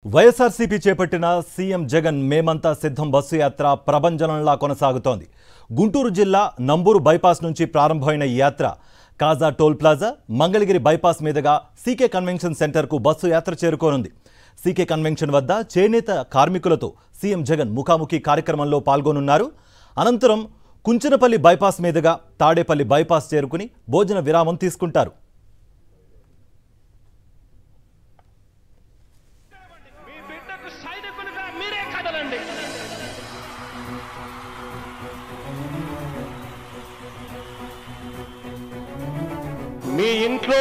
వైఎస్ఆర్సీపీ చేపట్టిన సీఎం జగన్ మేమంతా సిద్ధం బస్సు యాత్ర ప్రభంజనంలా కొనసాగుతోంది. గుంటూరు జిల్లా నంబూరు బైపాస్ నుంచి ప్రారంభమైన ఈ యాత్ర కాజా టోల్ ప్లాజా, మంగళగిరి బైపాస్ మీదుగా సీకే కన్వెన్షన్ సెంటర్కు బస్సు యాత్ర చేరుకోనుంది. సీకే కన్వెన్షన్ వద్ద చేనేత కార్మికులతో సీఎం జగన్ ముఖాముఖి కార్యక్రమంలో పాల్గొనున్నారు. అనంతరం కుంచనపల్లి బైపాస్ మీదుగా తాడేపల్లి బైపాస్ చేరుకుని భోజన విరామం తీసుకుంటారు. మీ ఇంట్లో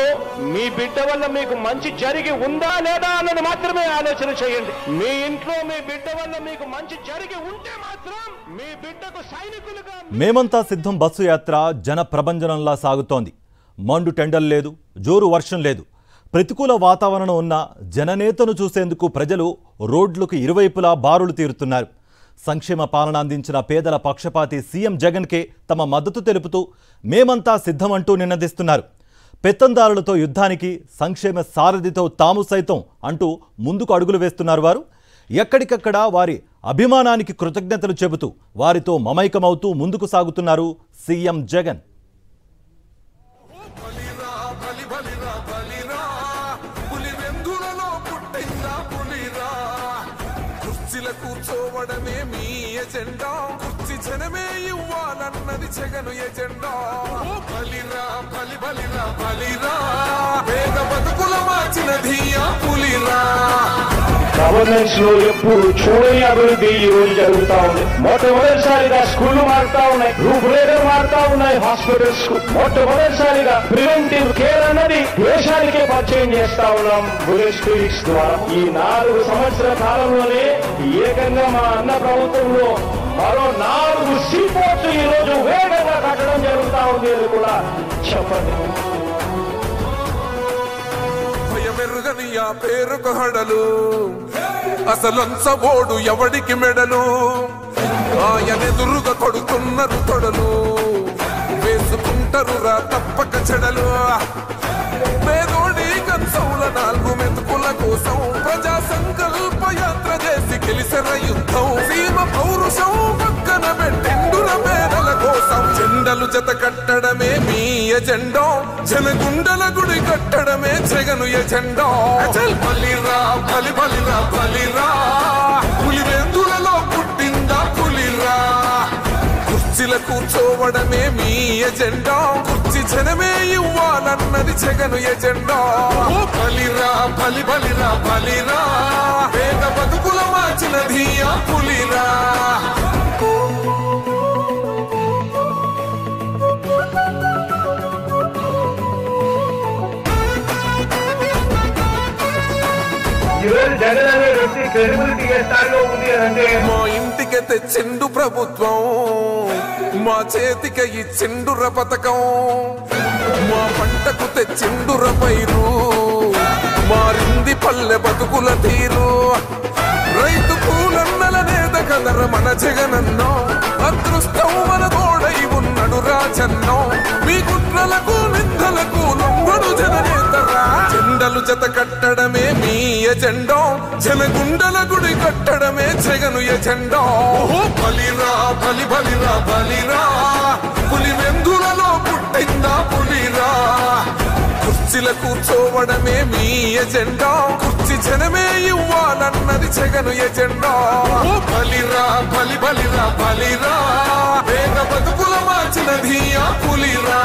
మీ బిడ్డ వల్ల మీకు మంచి జరిగి ఉందా లేదా అన్నది మాత్రమే ఆలోచన చేయండి. మీ ఇంట్లో మీ బిడ్డ వల్ల మీకు మంచి జరిగి ఉంటే మాత్రం మీ బిడ్డకు సైనికులుగా మేమంతా సిద్ధం బస్సు యాత్ర జన ప్రభంజనంలా సాగుతోంది. మండు టెండల్ లేదు, జోరు వర్షం లేదు. ప్రతికూల వాతావరణం ఉన్న జననేతను చూసేందుకు ప్రజలు రోడ్లకు ఇరువైపులా బారులు తీరుతున్నారు. సంక్షేమ పాలన అందించిన పేదల పక్షపాతి సీఎం జగన్కే తమ మద్దతు తెలుపుతూ మేమంతా సిద్ధమంటూ నినదిస్తున్నారు. పెత్తందారులతో యుద్ధానికి సంక్షేమ సారథితో తాము సైతం అంటూ ముందుకు అడుగులు వేస్తున్నారు. వారు ఎక్కడికక్కడ వారి అభిమానానికి కృతజ్ఞతలు చెబుతూ వారితో మమైకమవుతూ ముందుకు సాగుతున్నారు సీఎం జగన్. కూర్చోవడమే మీ ఎజెండా, కుర్చీ జనమే ఇవ్వాలన్నది జగన్ ఎజెండా. బలిరా బలి బలిరా బలిరా, పేద బతుకుల మార్చిన ధీయా పులిరా. గవర్నెన్స్ లో ఎప్పుడు చూడని అభివృద్ధి ఈ రోజు జరుగుతా ఉంది. మొట్టమొదటిసారిగా స్కూళ్లు మారుతా ఉన్నాయి, రూపురేఖలు మారుతా ఉన్నాయి. హాస్పిటల్స్ కు మొట్టమొదటిసారిగా ప్రివెంటివ్ కేర్ అన్నది దేశానికే పరిచయం చేస్తా ఉన్నాం బుల్లెట్ క్లినిక్స్ ద్వారా. ఈ 4 సంవత్సరాల కాలంలోనే ఏకంగా మా అన్న ప్రభుత్వంలో మరో 4 సీపోర్ట్స్ ఈ రోజు వేగంగా కట్టడం జరుగుతా ఉంది అని కూడా చెప్పండి. భయమెరుగని ఆ పేరుకు హడలు, అసలంచబోడు ఎవడికి మెడలు. ఆయనెదురుగా కొడుతున్నారు తొడలు, వేసుకుంటారు రా తప్పక చెడలు. పేదోడి కన్సౌల 4 మెతుకుల కోసం ప్రజా సంకల్ప యాత్ర చేసి గెలిసిన యుద్ధం. సీమ పౌరుషం పక్కన పెట్టిండుర పేదల కోసం. జెండలు జత కట్టడమే మీ ఎజెండా, జనగుండల గుడి కట్టడమే జగను ఎజెండా. బలిరా బలి బలిరా బలిరా, పులివెందులలో పుట్టిందా పులిరా. కుర్చీల కూర్చోవడమే మీ ఎజెండా, కుర్చీ జనమే ఇవ్వాలన్నది జగను ఎజెండా. బలిరా బలి బలిరా బలిరా, పేద బతుకుల మార్చిన ధీయా పులిరా. జగన్ అనే వ్యక్తి క్రెడిబిలిటీ ఏ స్థాయిలో ఉంది అంటే మా ఇంటికి తెచ్చిండు ప్రభుత్వం, మా చేతికి ఇచ్చిండుర పథకం. మా పంటకు తెచ్చిండుర పైరు, మారింది పల్లె బతుకుల తీరు. రైతు పూలన్నల నేత కలర మన జగనన్నో, అదృష్టం మన తోడై ఉన్నడు రాజన్నో. మీ కుట్రలకు నిందలకు లొంగడు జననేతరా. జెండలు జత కట్టడమే మీ ఎజెండా, జనగుండల గుడి కట్టడమే జగను ఎజెండా. బలిరా బలి బలిరా బలిరా, పులివెందులలో పుట్టిందా పులిరా. కుర్చీల కూర్చోవడమే మీ ఎజెండా, కుర్చీ జనమే ఇవ్వాలన్నది జగను ఎజెండా. బలిరా బలి బలిరా బలిరా, పేద బతుకుల మార్చిన ధీయా పులిరా.